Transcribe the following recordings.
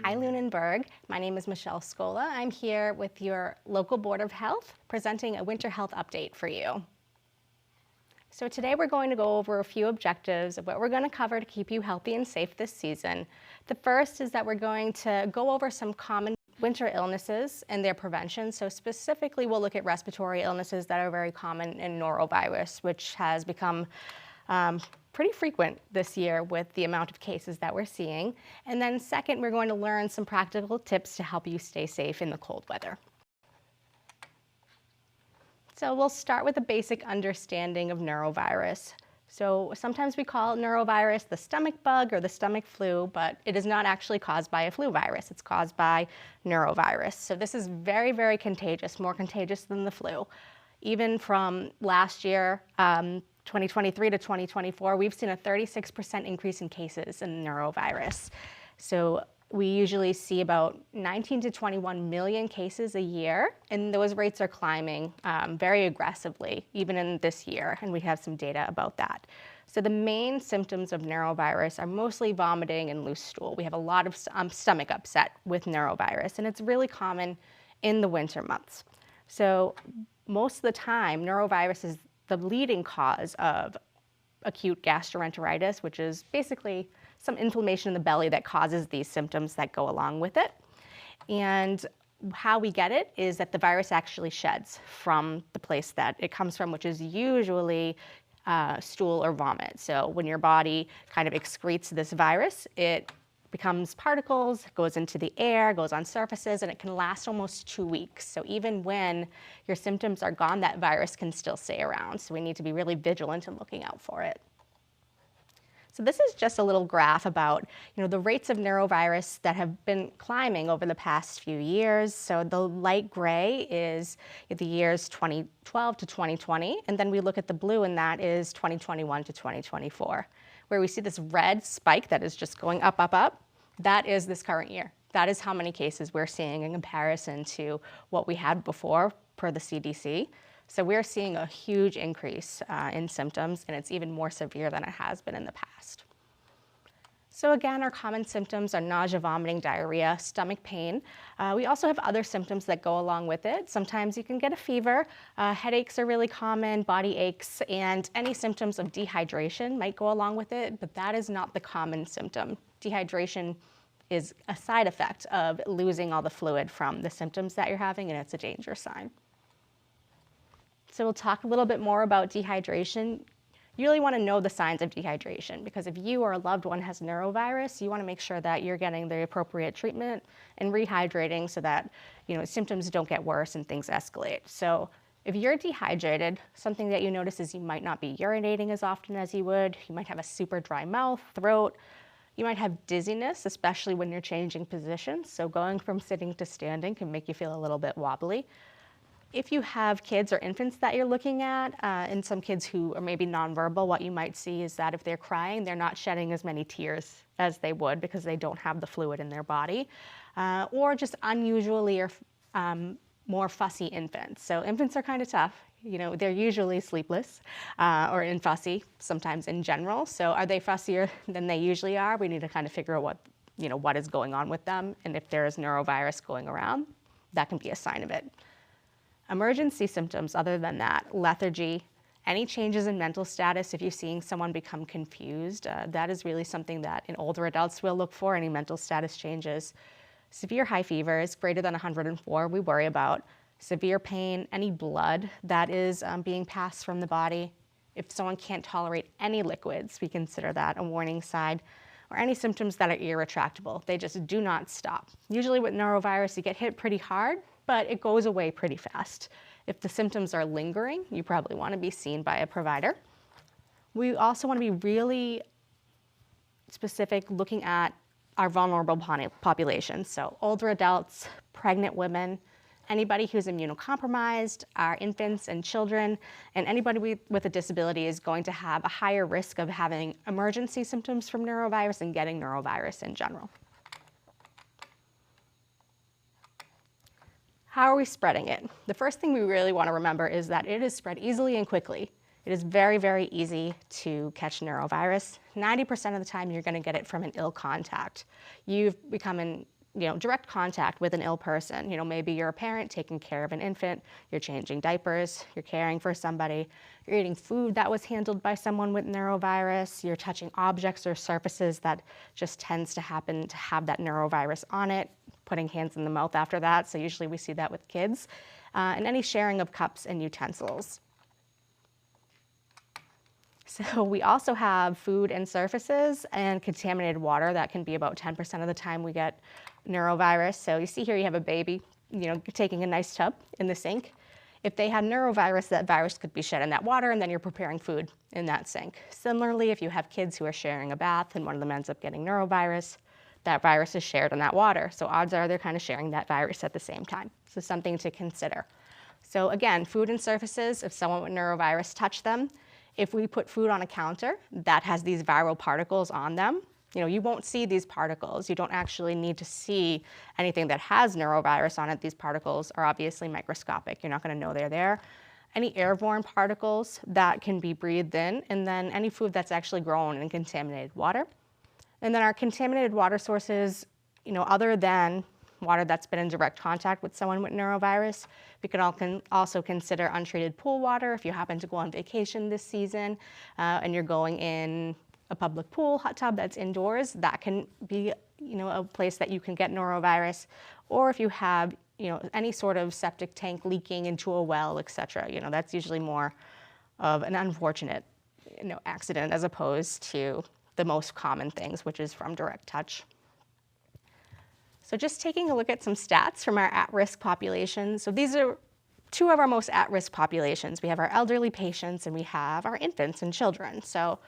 Hi Lunenburg, my name is Michelle Scola. I'm here with your local Board of Health presenting a winter health update for you. So today we're going to go over a few objectives of what we're going to cover to keep you healthy and safe this season. The first is that we're going to go over some common winter illnesses and their prevention. So specifically we'll look at respiratory illnesses that are very common in norovirus, which has become pretty frequent this year with the amount of cases that we're seeing. And then second, we're going to learn some practical tips to help you stay safe in the cold weather. So we'll start with a basic understanding of norovirus. So sometimes we call norovirus the stomach bug or the stomach flu, but it is not actually caused by a flu virus. It's caused by norovirus. So this is very, very contagious, more contagious than the flu. Even from last year, 2023 to 2024, we've seen a 36% increase in cases in norovirus. So we usually see about 19 to 21 million cases a year, and those rates are climbing very aggressively, even in this year, and we have some data about that. So the main symptoms of norovirus are mostly vomiting and loose stool. We have a lot of stomach upset with norovirus, and it's really common in the winter months. So most of the time, norovirus is the leading cause of acute gastroenteritis, which is basically some inflammation in the belly that causes these symptoms that go along with it. And how we get it is that the virus actually sheds from the place that it comes from, which is usually stool or vomit. So when your body kind of excretes this virus, it becomes particles, goes into the air, goes on surfaces, and it can last almost 2 weeks. So even when your symptoms are gone, that virus can still stay around. So we need to be really vigilant in looking out for it. So this is just a little graph about the rates of norovirus that have been climbing over the past few years. So the light gray is the years 2012 to 2020, and then we look at the blue, and that is 2021 to 2024. Where we see this red spike that is just going up, up, up, that is this current year. That is how many cases we're seeing in comparison to what we had before per the CDC. So we're seeing a huge increase in symptoms, and it's even more severe than it has been in the past. So again, our common symptoms are nausea, vomiting, diarrhea, stomach pain. We also have other symptoms that go along with it. Sometimes you can get a fever. Headaches are really common, body aches, and any symptoms of dehydration might go along with it, but that is not the common symptom. Dehydration is a side effect of losing all the fluid from the symptoms that you're having, and it's a danger sign. So we'll talk a little bit more about dehydration. You really want to know the signs of dehydration, because if you or a loved one has norovirus, you want to make sure that you're getting the appropriate treatment and rehydrating so that symptoms don't get worse and things escalate. So if you're dehydrated, something that you notice is you might not be urinating as often as you would. You might have a super dry mouth, throat. You might have dizziness, especially when you're changing positions. So going from sitting to standing can make you feel a little bit wobbly. If you have kids or infants that you're looking at, and some kids who are maybe nonverbal, what you might see is that if they're crying, they're not shedding as many tears as they would because they don't have the fluid in their body, or just unusually or more fussy infants. So infants are kind of tough. They're usually sleepless or fussy, sometimes in general. So are they fussier than they usually are? We need to kind of figure out what is going on with them, and if there is norovirus going around, that can be a sign of it. Emergency symptoms other than that, lethargy, any changes in mental status, if you're seeing someone become confused, that is really something that in older adults we'll look for, any mental status changes. Severe high fevers, greater than 104, we worry about. Severe pain, any blood that is being passed from the body. If someone can't tolerate any liquids, we consider that a warning sign. Or any symptoms that are irretractable. They just do not stop. Usually with norovirus, you get hit pretty hard, but it goes away pretty fast. If the symptoms are lingering, you probably want to be seen by a provider. We also want to be really specific looking at our vulnerable populations. So older adults, pregnant women, anybody who's immunocompromised, our infants and children, and anybody with a disability is going to have a higher risk of having emergency symptoms from norovirus and getting norovirus in general. How are we spreading it? The first thing we really want to remember is that it is spread easily and quickly. It is very, very easy to catch norovirus. 90% of the time, you're going to get it from an ill contact. You've become direct contact with an ill person. Maybe you're a parent taking care of an infant, you're changing diapers, you're caring for somebody, you're eating food that was handled by someone with norovirus, you're touching objects or surfaces that just tends to happen to have that norovirus on it, putting hands in the mouth after that. So usually we see that with kids, and any sharing of cups and utensils. So we also have food and surfaces and contaminated water. That can be about 10% of the time we get norovirus. So you see here you have a baby, taking a nice tub in the sink. If they had norovirus, that virus could be shed in that water, and then you're preparing food in that sink. Similarly, if you have kids who are sharing a bath and one of them ends up getting norovirus, that virus is shared in that water. So odds are they're kind of sharing that virus at the same time. So something to consider. So again, food and surfaces, if someone with norovirus touched them, if we put food on a counter that has these viral particles on them, you won't see these particles. You don't actually need to see anything that has norovirus on it. These particles are obviously microscopic. You're not going to know they're there. Any airborne particles that can be breathed in, and then any food that's actually grown in contaminated water. And then our contaminated water sources, other than water that's been in direct contact with someone with norovirus, we can also consider untreated pool water. If you happen to go on vacation this season and you're going in a public pool, hot tub that's indoors, that can be a place that you can get norovirus. Or if you have any sort of septic tank leaking into a well, etc. That's usually more of an unfortunate accident as opposed to the most common things, which is from direct touch. So just taking a look at some stats from our at-risk population. So these are two of our most at-risk populations. We have our elderly patients and we have our infants and children. So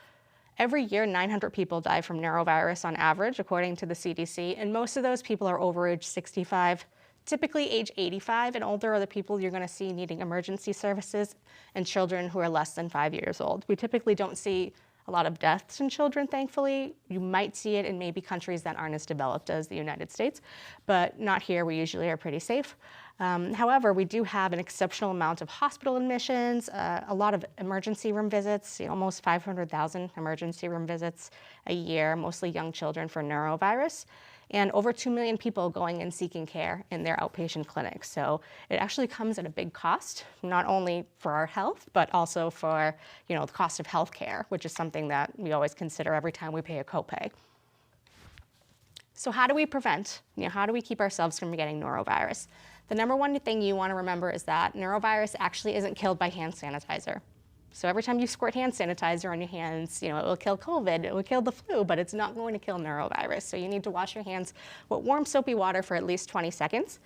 every year, 900 people die from norovirus on average, according to the CDC, and most of those people are over age 65. Typically age 85 and older are the people you're going to see needing emergency services, and children who are less than 5 years old. We typically don't see a lot of deaths in children, thankfully. You might see it in maybe countries that aren't as developed as the United States, but not here. We usually are pretty safe. However, we do have an exceptional amount of hospital admissions, a lot of emergency room visits, almost 500,000 emergency room visits a year, mostly young children for norovirus, and over 2 million people going and seeking care in their outpatient clinics. So it actually comes at a big cost, not only for our health, but also for the cost of healthcare, which is something that we always consider every time we pay a copay. So how do we prevent? How do we keep ourselves from getting norovirus? The number one thing you want to remember is that norovirus actually isn't killed by hand sanitizer. So every time you squirt hand sanitizer on your hands, it will kill COVID, it will kill the flu, but it's not going to kill norovirus. So you need to wash your hands with warm soapy water for at least 20 seconds.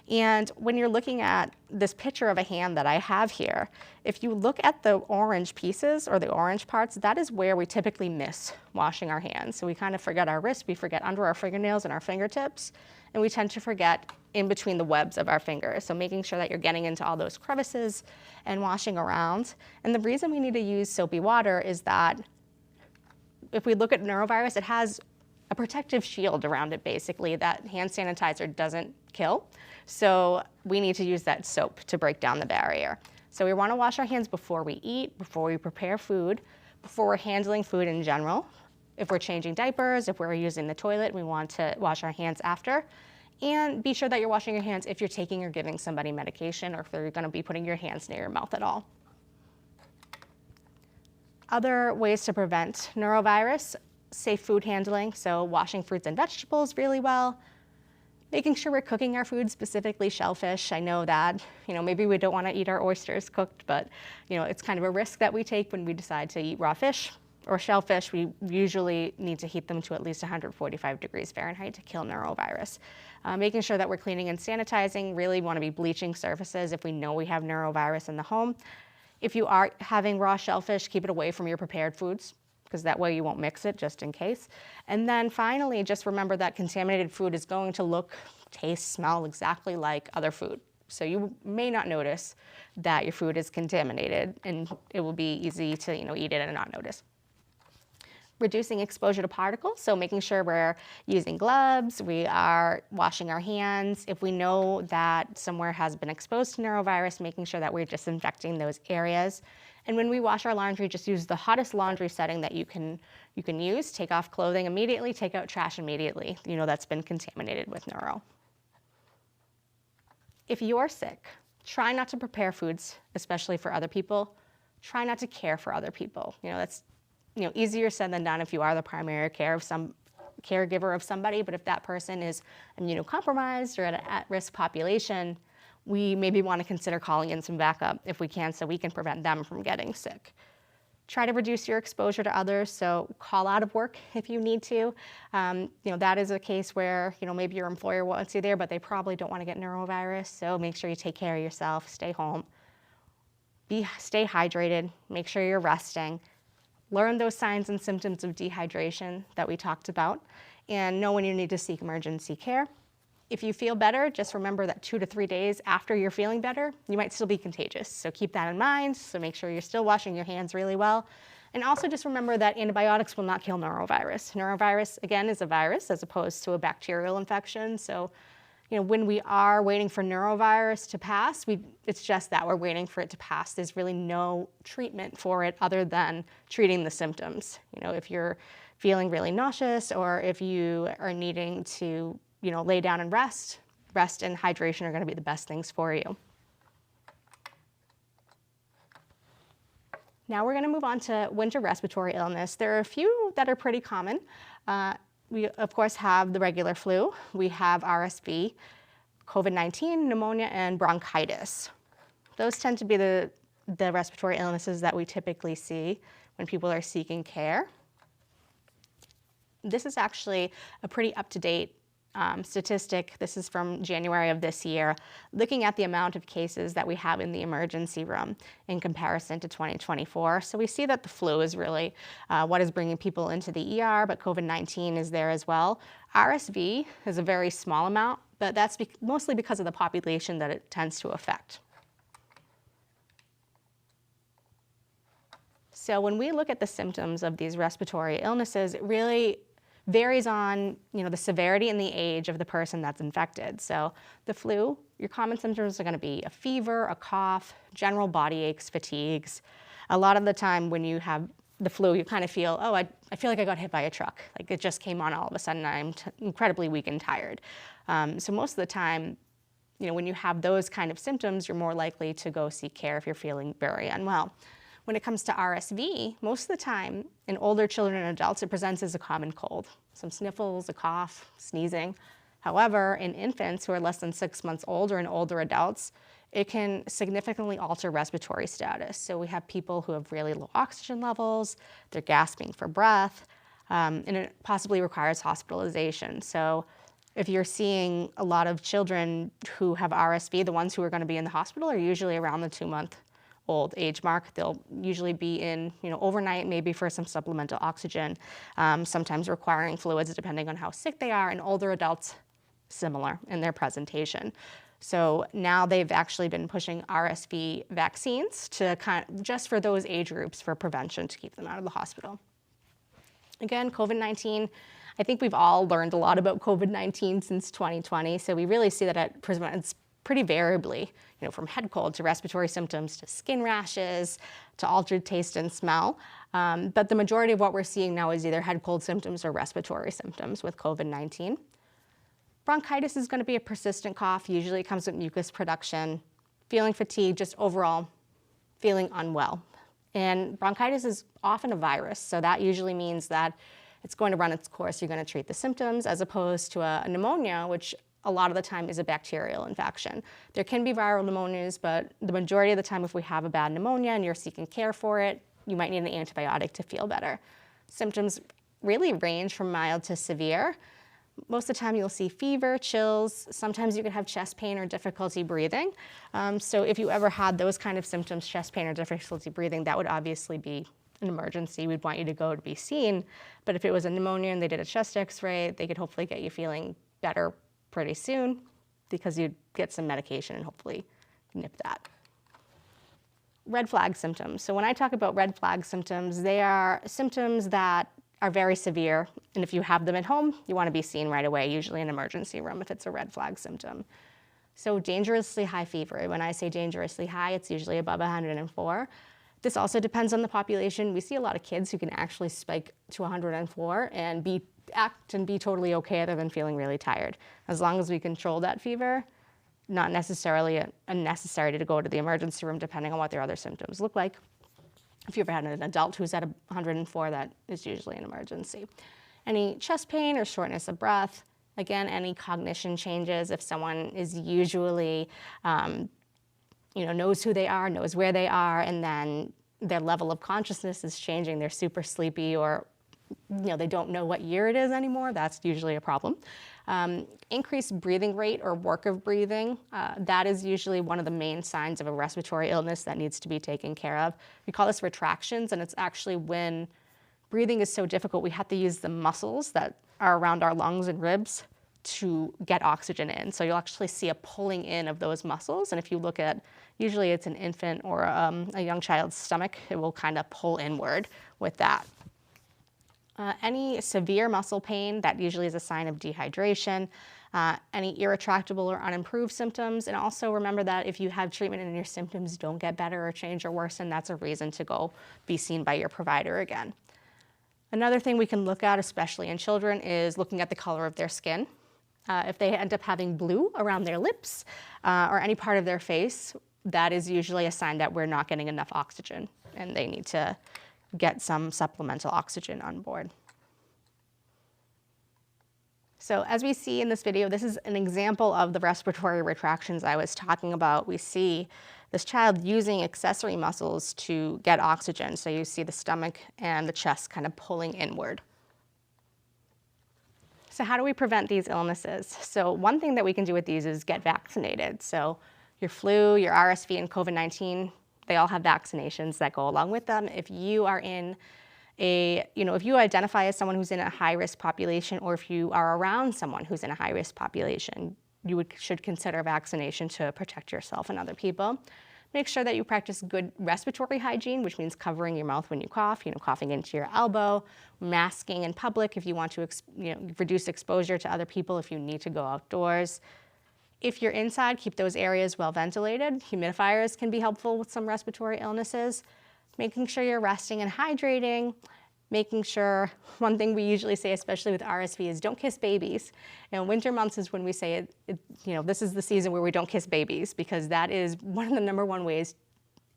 And when you're looking at this picture of a hand that I have here, if you look at the orange pieces or the orange parts, that is where we typically miss washing our hands. So we kind of forget our wrists, we forget under our fingernails and our fingertips, and we tend to forget in between the webs of our fingers. So making sure that you're getting into all those crevices and washing around. And the reason we need to use soapy water is that if we look at norovirus, it has a protective shield around it, basically, that hand sanitizer doesn't kill. So we need to use that soap to break down the barrier. So we want to wash our hands before we eat, before we prepare food, before we're handling food in general. If we're changing diapers, if we're using the toilet, we want to wash our hands after. And be sure that you're washing your hands if you're taking or giving somebody medication, or if you're going to be putting your hands near your mouth at all. Other ways to prevent norovirus: safe food handling, so washing fruits and vegetables really well, making sure we're cooking our food, specifically shellfish. I know that, maybe we don't want to eat our oysters cooked, but, it's kind of a risk that we take when we decide to eat raw fish or shellfish. We usually need to heat them to at least 145 degrees Fahrenheit to kill norovirus. Making sure that we're cleaning and sanitizing. Really want to be bleaching surfaces if we know we have norovirus in the home. If you are having raw shellfish, keep it away from your prepared foods, because that way you won't mix it, just in case. And then finally, just remember that contaminated food is going to look, taste, smell exactly like other food. So you may not notice that your food is contaminated, and it will be easy to eat it and not notice. Reducing exposure to particles, so making sure we're using gloves, we are washing our hands. If we know that somewhere has been exposed to norovirus, making sure that we're disinfecting those areas. And when we wash our laundry, just use the hottest laundry setting that you can use. Take off clothing immediately, take out trash immediately, that's been contaminated with noro. If you're sick, try not to prepare foods, especially for other people. Try not to care for other people. That's easier said than done if you are the primary caregiver of somebody, but if that person is immunocompromised or at an at-risk population, we maybe want to consider calling in some backup if we can, so we can prevent them from getting sick. Try to reduce your exposure to others, so call out of work if you need to. That is a case where maybe your employer wants you there, but they probably don't want to get norovirus, so make sure you take care of yourself, stay home. Stay hydrated, make sure you're resting. Learn those signs and symptoms of dehydration that we talked about, and know when you need to seek emergency care. If you feel better, just remember that 2 to 3 days after you're feeling better, you might still be contagious. So keep that in mind. So make sure you're still washing your hands really well. And also just remember that antibiotics will not kill norovirus. Norovirus, again, is a virus as opposed to a bacterial infection. So when we are waiting for norovirus to pass, it's just that we're waiting for it to pass. There's really no treatment for it other than treating the symptoms. If you're feeling really nauseous or if you are needing to, lay down and rest and hydration are going to be the best things for you. Now we're going to move on to winter respiratory illness. There are a few that are pretty common. We, of course, have the regular flu. We have RSV, COVID-19, pneumonia, and bronchitis. Those tend to be the respiratory illnesses that we typically see when people are seeking care. This is actually a pretty up-to-date statistic. This is from January of this year, looking at the amount of cases that we have in the emergency room in comparison to 2024. So we see that the flu is really what is bringing people into the ER, but COVID-19 is there as well. RSV is a very small amount, but that's mostly because of the population that it tends to affect. So when we look at the symptoms of these respiratory illnesses, it really varies on the severity and the age of the person that's infected. So the flu, your common symptoms are going to be a fever, a cough, general body aches, fatigues. A lot of the time when you have the flu, you kind of feel, oh, I feel like I got hit by a truck. Like it just came on all of a sudden, I'm incredibly weak and tired. So most of the time, when you have those kind of symptoms, you're more likely to go seek care if you're feeling very unwell. When it comes to RSV, most of the time in older children and adults, it presents as a common cold. Some sniffles, a cough, sneezing. However, in infants who are less than 6 months old or in older adults, it can significantly alter respiratory status. So we have people who have really low oxygen levels, they're gasping for breath, and it possibly requires hospitalization. So if you're seeing a lot of children who have RSV, the ones who are going to be in the hospital are usually around the 2-month-old age mark. They'll usually be in, overnight, maybe for some supplemental oxygen, sometimes requiring fluids depending on how sick they are, and older adults, similar in their presentation. So now they've actually been pushing RSV vaccines to just for those age groups for prevention to keep them out of the hospital. Again, COVID-19, I think we've all learned a lot about COVID-19 since 2020, so we really see that it presents pretty variably, from head cold to respiratory symptoms to skin rashes to altered taste and smell. But the majority of what we're seeing now is either head cold symptoms or respiratory symptoms with COVID-19. Bronchitis is going to be a persistent cough. Usually it comes with mucus production, feeling fatigue, just overall feeling unwell. And bronchitis is often a virus, so that usually means that it's going to run its course. You're going to treat the symptoms as opposed to a pneumonia, which a lot of the time is a bacterial infection. There can be viral pneumonias, but the majority of the time if we have a bad pneumonia and you're seeking care for it, you might need an antibiotic to feel better. Symptoms really range from mild to severe. Most of the time you'll see fever, chills, sometimes you can have chest pain or difficulty breathing. So if you ever had those kind of symptoms, chest pain or difficulty breathing, that would obviously be an emergency. We'd want you to go to be seen. But if it was a pneumonia and they did a chest x-ray, they could hopefully get you feeling better pretty soon because you'd get some medication and hopefully nip that. Red flag symptoms. So when I talk about red flag symptoms, they are symptoms that are very severe, and if you have them at home, you want to be seen right away, usually in an emergency room if it's a red flag symptom. So dangerously high fever. When I say dangerously high, it's usually above 104. This also depends on the population. We see a lot of kids who can actually spike to 104 and act and be totally okay other than feeling really tired. As long as we control that fever, not necessarily unnecessary to go to the emergency room depending on what their other symptoms look like. If you've ever had an adult who's at 104, that is usually an emergency. Any chest pain or shortness of breath, again, any cognition changes. If someone is usually, knows who they are, knows where they are, and then their level of consciousness is changing, they're super sleepy, or they don't know what year it is anymore, that's usually a problem. Increased breathing rate or work of breathing, that is usually one of the main signs of a respiratory illness that needs to be taken care of. We call this retractions, and it's actually when breathing is so difficult, we have to use the muscles that are around our lungs and ribs to get oxygen in. So you'll actually see a pulling in of those muscles. And if you look at, usually it's an infant or a young child's stomach, it will kind of pull inward with that. Any severe muscle pain, that usually is a sign of dehydration. Any irretractable or unimproved symptoms. And also remember that if you have treatment and your symptoms don't get better or change or worsen, that's a reason to go be seen by your provider again. Another thing we can look at, especially in children, is looking at the color of their skin. If they end up having blue around their lips or any part of their face, that is usually a sign that we're not getting enough oxygen and they need to get some supplemental oxygen on board. So as we see in this video, this is an example of the respiratory retractions I was talking about. We see this child using accessory muscles to get oxygen. So you see the stomach and the chest kind of pulling inward. So how do we prevent these illnesses? So one thing that we can do with these is get vaccinated. So your flu, your RSV, and COVID-19, they all have vaccinations that go along with them. If you are in if you identify as someone who's in a high-risk population, or if you are around someone who's in a high-risk population, you should consider vaccination to protect yourself and other people. Make sure that you practice good respiratory hygiene, which means covering your mouth when you cough, coughing into your elbow, masking in public if you want to reduce exposure to other people if you need to go outdoors. If you're inside, keep those areas well ventilated. Humidifiers can be helpful with some respiratory illnesses. Making sure you're resting and hydrating. Making sure, one thing we usually say, especially with RSV, is don't kiss babies. Winter months is when we say this is the season where we don't kiss babies, because that is one of the #1 ways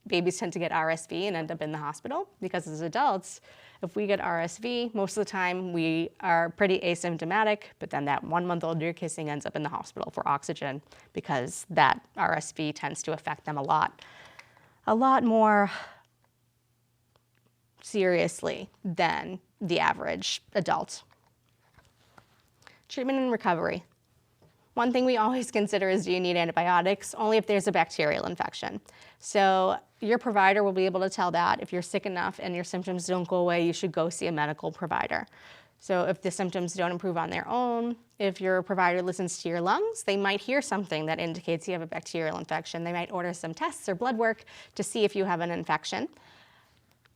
babies tend to get RSV and end up in the hospital. Because as adults, if we get RSV, most of the time we are pretty asymptomatic, but then that 1-month-old you're kissing ends up in the hospital for oxygen, because that RSV tends to affect them a lot more seriously than the average adult. Treatment and recovery. One thing we always consider is, do you need antibiotics? Only if there's a bacterial infection. So your provider will be able to tell that. If you're sick enough and your symptoms don't go away, you should go see a medical provider. So if the symptoms don't improve on their own, if your provider listens to your lungs, they might hear something that indicates you have a bacterial infection. They might order some tests or blood work to see if you have an infection.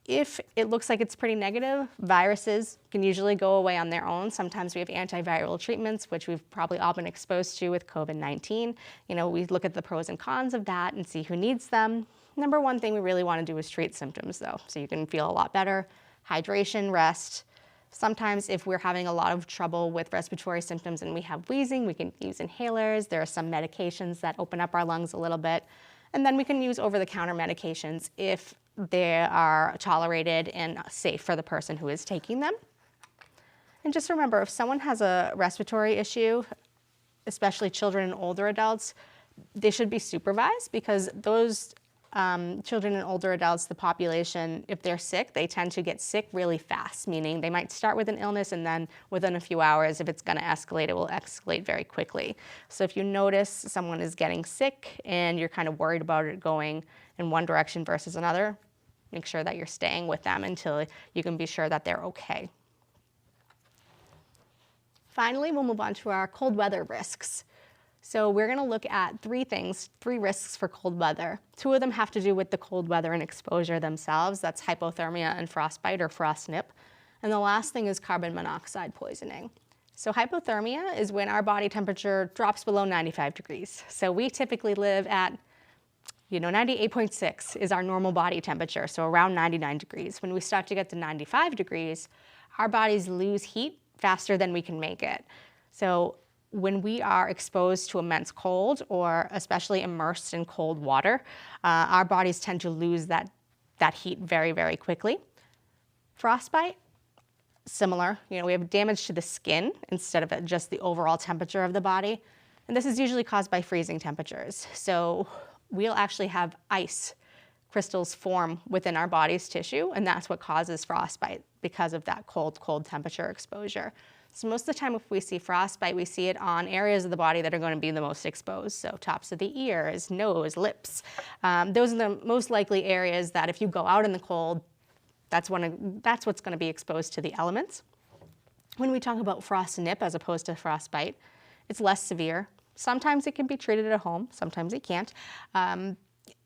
If it looks like it's pretty negative, viruses can usually go away on their own. Sometimes we have antiviral treatments, which we've probably all been exposed to with COVID-19. We look at the pros and cons of that and see who needs them. #1 thing we really want to do is treat symptoms, though, so you can feel a lot better. Hydration, rest. Sometimes if we're having a lot of trouble with respiratory symptoms and we have wheezing, we can use inhalers. There are some medications that open up our lungs a little bit. And then we can use over-the-counter medications if they are tolerated and safe for the person who is taking them. And just remember, if someone has a respiratory issue, especially children and older adults, they should be supervised, because those children and older adults, the population, if they're sick, they tend to get sick really fast, meaning they might start with an illness and then within a few hours, if it's going to escalate, it will escalate very quickly. So if you notice someone is getting sick and you're kind of worried about it going in one direction versus another, make sure that you're staying with them until you can be sure that they're okay. Finally, we'll move on to our cold weather risks. So we're going to look at 3 risks for cold weather. 2 of them have to do with the cold weather and exposure themselves. That's hypothermia and frostbite, or frostnip. And the last thing is carbon monoxide poisoning. So hypothermia is when our body temperature drops below 95 degrees. So we typically live at 98.6 is our normal body temperature, so around 99 degrees. When we start to get to 95 degrees, our bodies lose heat faster than we can make it. So when we are exposed to immense cold or especially immersed in cold water, our bodies tend to lose that heat very, very quickly. Frostbite, similar. We have damage to the skin instead of just the overall temperature of the body. And this is usually caused by freezing temperatures. So we'll actually have ice crystals form within our body's tissue, and that's what causes frostbite because of that cold temperature exposure. So most of the time if we see frostbite, we see it on areas of the body that are going to be the most exposed. So tops of the ears, nose, lips. Those are the most likely areas that if you go out in the cold, that's what's going to be exposed to the elements. When we talk about frost nip as opposed to frostbite, it's less severe. Sometimes it can be treated at home, sometimes it can't. And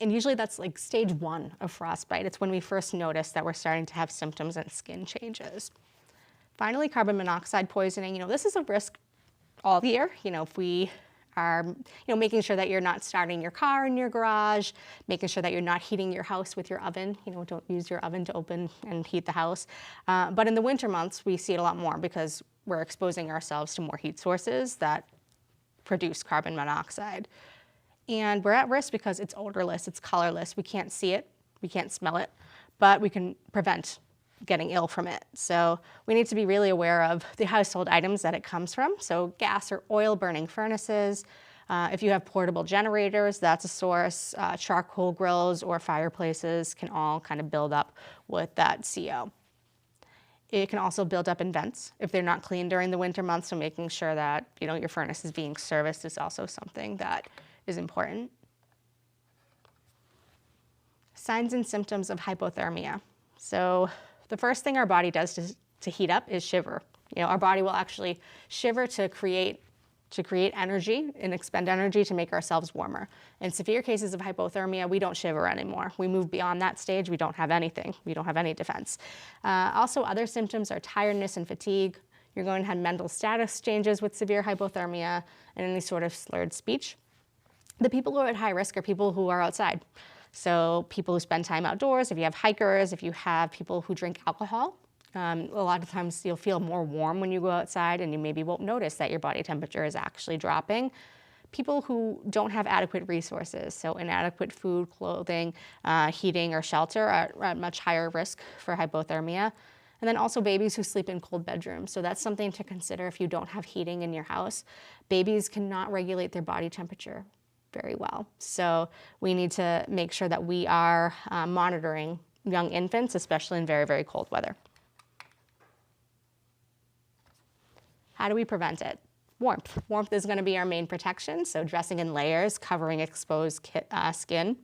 usually that's like stage 1 of frostbite. It's when we first notice that we're starting to have symptoms and skin changes. Finally, carbon monoxide poisoning. This is a risk all year. If we are making sure that you're not starting your car in your garage, making sure that you're not heating your house with your oven. Don't use your oven to open and heat the house. But in the winter months, we see it a lot more because we're exposing ourselves to more heat sources that produce carbon monoxide. And we're at risk because it's odorless, it's colorless. We can't see it, we can't smell it, but we can prevent getting ill from it. So we need to be really aware of the household items that it comes from. So gas or oil burning furnaces. If you have portable generators, that's a source. Charcoal grills or fireplaces can all kind of build up with that CO. It can also build up in vents if they're not cleaned during the winter months, so making sure that your furnace is being serviced is also something that is important. Signs and symptoms of hypothermia. So the first thing our body does to heat up is shiver. Our body will actually shiver to create energy and expend energy to make ourselves warmer. In severe cases of hypothermia, we don't shiver anymore. We move beyond that stage. We don't have anything. We don't have any defense. Also, other symptoms are tiredness and fatigue. You're going to have mental status changes with severe hypothermia and any sort of slurred speech. The people who are at high risk are people who are outside. So people who spend time outdoors, if you have hikers, if you have people who drink alcohol, a lot of times you'll feel more warm when you go outside and you maybe won't notice that your body temperature is actually dropping. People who don't have adequate resources, so inadequate food, clothing, heating, or shelter are at much higher risk for hypothermia. And then also babies who sleep in cold bedrooms. So that's something to consider if you don't have heating in your house. Babies cannot regulate their body temperature very well. So we need to make sure that we are monitoring young infants, especially in very, very cold weather. How do we prevent it? Warmth. Warmth is going to be our main protection, so dressing in layers, covering exposed skin.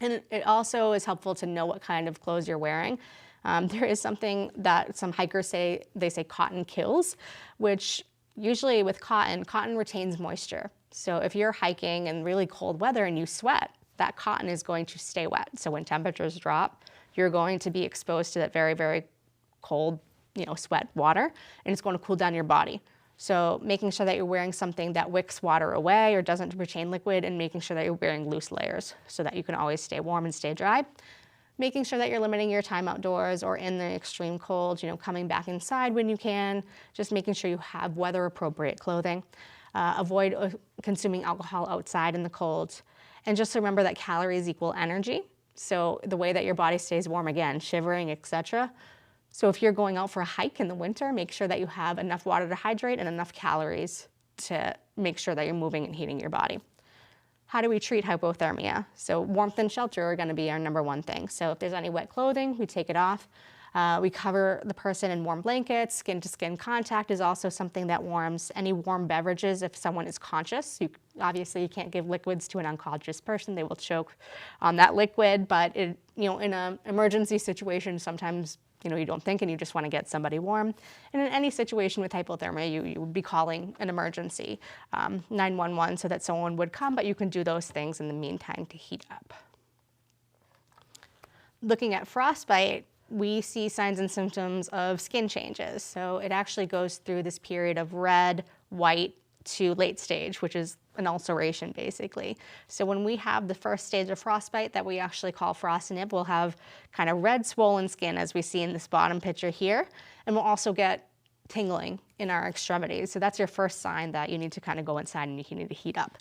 And it also is helpful to know what kind of clothes you're wearing. There is something that some hikers say, they say cotton kills, which usually with cotton retains moisture. So if you're hiking in really cold weather and you sweat, that cotton is going to stay wet. So when temperatures drop, you're going to be exposed to that very, very cold, sweat water, and it's going to cool down your body. So making sure that you're wearing something that wicks water away or doesn't retain liquid, and making sure that you're wearing loose layers so that you can always stay warm and stay dry. Making sure that you're limiting your time outdoors or in the extreme cold, coming back inside when you can, just making sure you have weather appropriate clothing. Avoid consuming alcohol outside in the cold. And just remember that calories equal energy. So the way that your body stays warm, again, shivering, etc. So if you're going out for a hike in the winter, make sure that you have enough water to hydrate and enough calories to make sure that you're moving and heating your body. How do we treat hypothermia? So warmth and shelter are going to be our number one thing. So if there's any wet clothing, we take it off. We cover the person in warm blankets. Skin-to-skin contact is also something that warms. Any warm beverages if someone is conscious. Obviously, you can't give liquids to an unconscious person. They will choke on that liquid. But in an emergency situation, sometimes you don't think and you just want to get somebody warm. And in any situation with hypothermia, you would be calling an emergency, 911, so that someone would come, but you can do those things in the meantime to heat up. Looking at frostbite, we see signs and symptoms of skin changes. So it actually goes through this period of red, white, to late stage, which is an ulceration basically. So when we have the first stage of frostbite that we actually call frost nip, we'll have kind of red swollen skin as we see in this bottom picture here. And we'll also get tingling in our extremities. So that's your first sign that you need to kind of go inside and you need to heat up.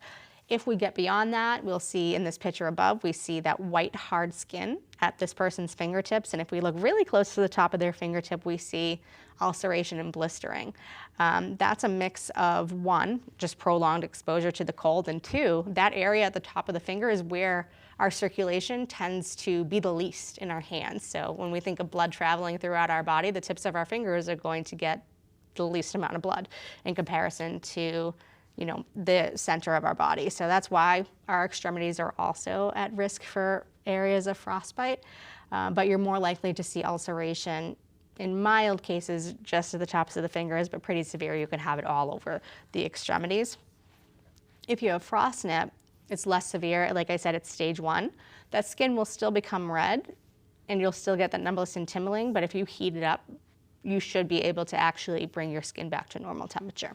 If we get beyond that, we'll see in this picture above, we see that white hard skin at this person's fingertips. And if we look really close to the top of their fingertip, we see ulceration and blistering. That's a mix of one, just prolonged exposure to the cold, and two, that area at the top of the finger is where our circulation tends to be the least in our hands. So when we think of blood traveling throughout our body, the tips of our fingers are going to get the least amount of blood in comparison to the center of our body. So that's why our extremities are also at risk for areas of frostbite, but you're more likely to see ulceration in mild cases just at the tops of the fingers, but pretty severe, you can have it all over the extremities. If you have frost nip, it's less severe. Like I said, it's stage 1. That skin will still become red and you'll still get that numbness and tingling, but if you heat it up, you should be able to actually bring your skin back to normal temperature.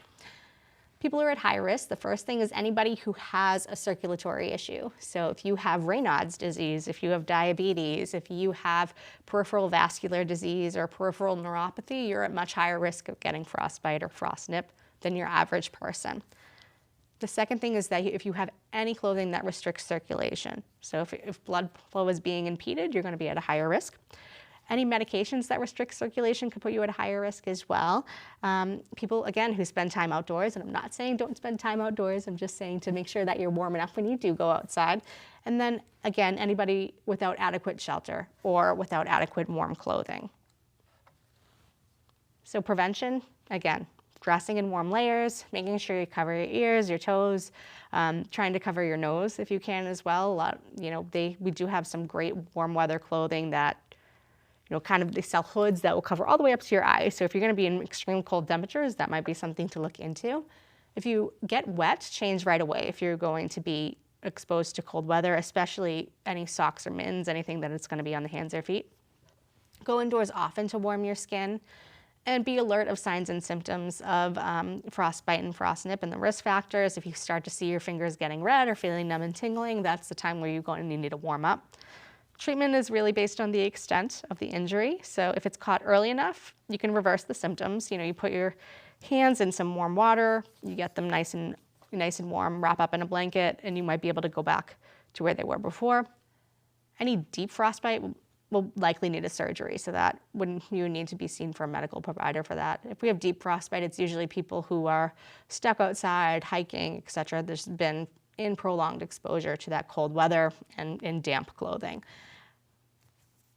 People who are at high risk, the first thing is anybody who has a circulatory issue. So if you have Raynaud's disease, if you have diabetes, if you have peripheral vascular disease or peripheral neuropathy, you're at much higher risk of getting frostbite or frost nip than your average person. The second thing is that if you have any clothing that restricts circulation, so if blood flow is being impeded, you're going to be at a higher risk. Any medications that restrict circulation could put you at a higher risk as well. People, again, who spend time outdoors, and I'm not saying don't spend time outdoors, I'm just saying to make sure that you're warm enough when you do go outside. And then, again, anybody without adequate shelter or without adequate warm clothing. So prevention, again, dressing in warm layers, making sure you cover your ears, your toes, trying to cover your nose if you can as well. We do have some great warm weather clothing that they sell hoods that will cover all the way up to your eyes. So if you're going to be in extreme cold temperatures, that might be something to look into. If you get wet, change right away if you're going to be exposed to cold weather, especially any socks or mittens, anything that it's going to be on the hands or feet. Go indoors often to warm your skin and be alert of signs and symptoms of frostbite and frost nip and the risk factors. If you start to see your fingers getting red or feeling numb and tingling, that's the time where you're going to need to warm up. Treatment is really based on the extent of the injury. So if it's caught early enough, you can reverse the symptoms. You put your hands in some warm water, you get them nice and warm, wrap up in a blanket, and you might be able to go back to where they were before. Any deep frostbite will likely need a surgery, so that you need to be seen for a medical provider for that. If we have deep frostbite, it's usually people who are stuck outside, hiking, etc. There's been in prolonged exposure to that cold weather and in damp clothing.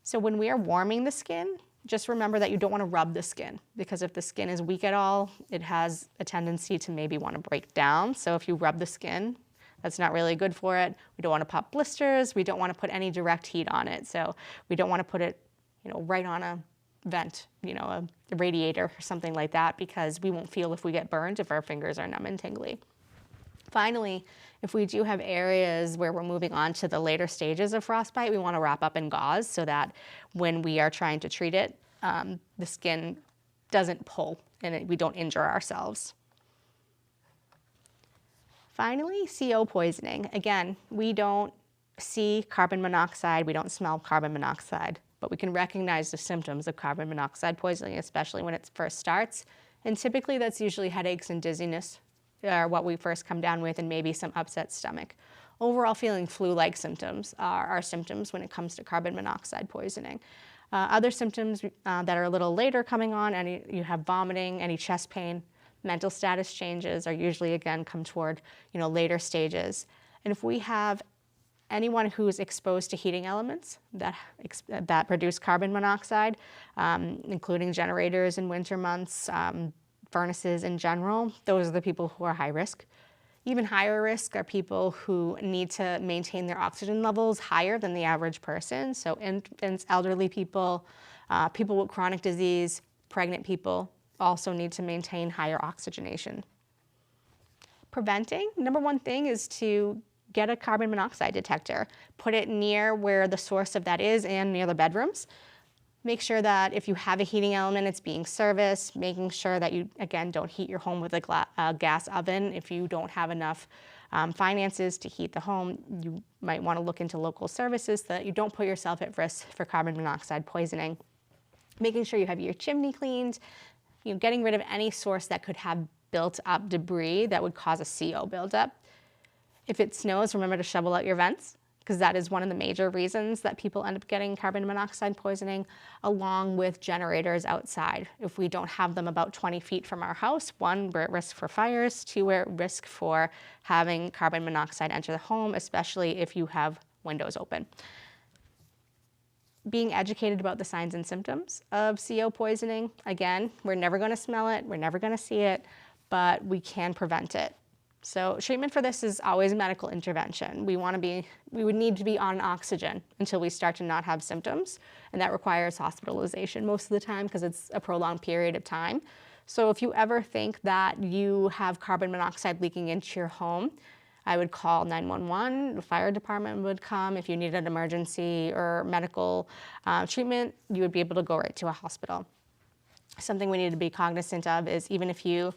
So when we are warming the skin, just remember that you don't want to rub the skin, because if the skin is weak at all, it has a tendency to maybe want to break down. So if you rub the skin, that's not really good for it. We don't want to pop blisters. We don't want to put any direct heat on it. So we don't want to put it, right on a vent, a radiator or something like that, because we won't feel if we get burned if our fingers are numb and tingly. Finally, if we do have areas where we're moving on to the later stages of frostbite, we want to wrap up in gauze so that when we are trying to treat it, the skin doesn't pull and we don't injure ourselves. Finally, CO poisoning. Again, we don't see carbon monoxide, we don't smell carbon monoxide, but we can recognize the symptoms of carbon monoxide poisoning, especially when it first starts. And typically that's usually headaches and dizziness are what we first come down with, and maybe some upset stomach. Overall feeling flu-like symptoms are symptoms when it comes to carbon monoxide poisoning. Other symptoms that are a little later coming on, you have vomiting, any chest pain, mental status changes are usually, again, come toward later stages. And if we have anyone who's exposed to heating elements that produce carbon monoxide, including generators in winter months, furnaces in general, those are the people who are high risk. Even higher risk are people who need to maintain their oxygen levels higher than the average person. So infants, elderly people, people with chronic disease, pregnant people also need to maintain higher oxygenation. Preventing, number one thing is to get a carbon monoxide detector. Put it near where the source of that is and near the bedrooms. Make sure that if you have a heating element, it's being serviced, making sure that you, again, don't heat your home with a gas oven. If you don't have enough finances to heat the home, you might want to look into local services so that you don't put yourself at risk for carbon monoxide poisoning. Making sure you have your chimney cleaned, getting rid of any source that could have built up debris that would cause a CO buildup. If it snows, remember to shovel out your vents, because that is one of the major reasons that people end up getting carbon monoxide poisoning, along with generators outside. If we don't have them about 20 feet from our house, one, we're at risk for fires, two, we're at risk for having carbon monoxide enter the home, especially if you have windows open. Being educated about the signs and symptoms of CO poisoning. Again, we're never going to smell it, we're never going to see it, but we can prevent it. So treatment for this is always medical intervention. We would need to be on oxygen until we start to not have symptoms, and that requires hospitalization most of the time because it's a prolonged period of time. So if you ever think that you have carbon monoxide leaking into your home, I would call 911, the fire department would come. If you needed an emergency or medical treatment, you would be able to go right to a hospital. Something we need to be cognizant of is even if you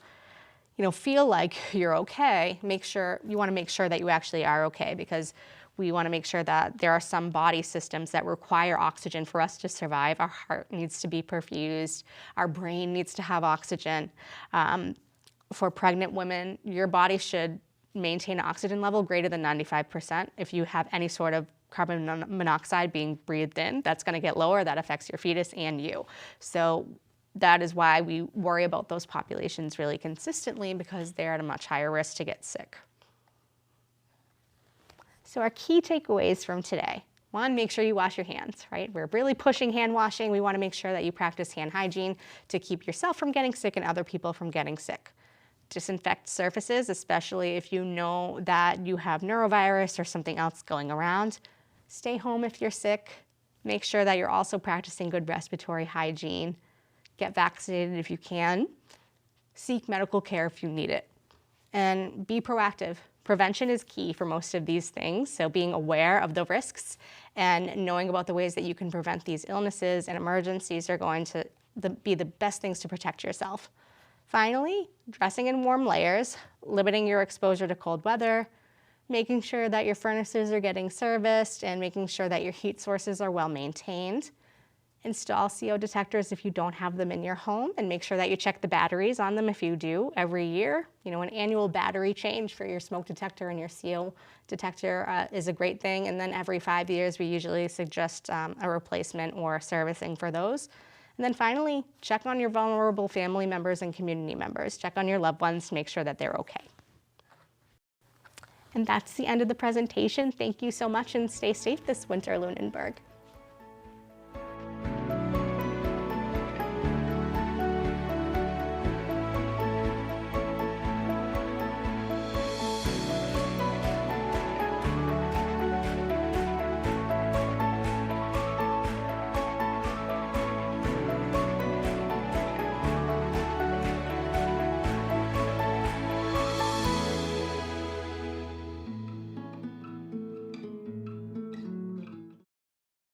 feel like you're okay, you want to make sure that you actually are okay, because we want to make sure that there are some body systems that require oxygen for us to survive. Our heart needs to be perfused. Our brain needs to have oxygen. For pregnant women, your body should maintain an oxygen level greater than 95%. If you have any sort of carbon monoxide being breathed in, that's going to get lower. That affects your fetus and you. So that is why we worry about those populations really consistently, because they're at a much higher risk to get sick. So our key takeaways from today. One, make sure you wash your hands, right? We're really pushing hand washing. We want to make sure that you practice hand hygiene to keep yourself from getting sick and other people from getting sick. Disinfect surfaces, especially if you know that you have norovirus or something else going around. Stay home if you're sick. Make sure that you're also practicing good respiratory hygiene. Get vaccinated if you can. Seek medical care if you need it. And be proactive. Prevention is key for most of these things, so being aware of the risks and knowing about the ways that you can prevent these illnesses and emergencies are going to be the best things to protect yourself. Finally, dressing in warm layers, limiting your exposure to cold weather, making sure that your furnaces are getting serviced, and making sure that your heat sources are well maintained. Install CO detectors if you don't have them in your home, and make sure that you check the batteries on them if you do every year. An annual battery change for your smoke detector and your CO detector is a great thing. And then every 5 years, we usually suggest a replacement or servicing for those. And then finally, check on your vulnerable family members and community members. Check on your loved ones to make sure that they're okay. And that's the end of the presentation. Thank you so much, and stay safe this winter, Lunenburg.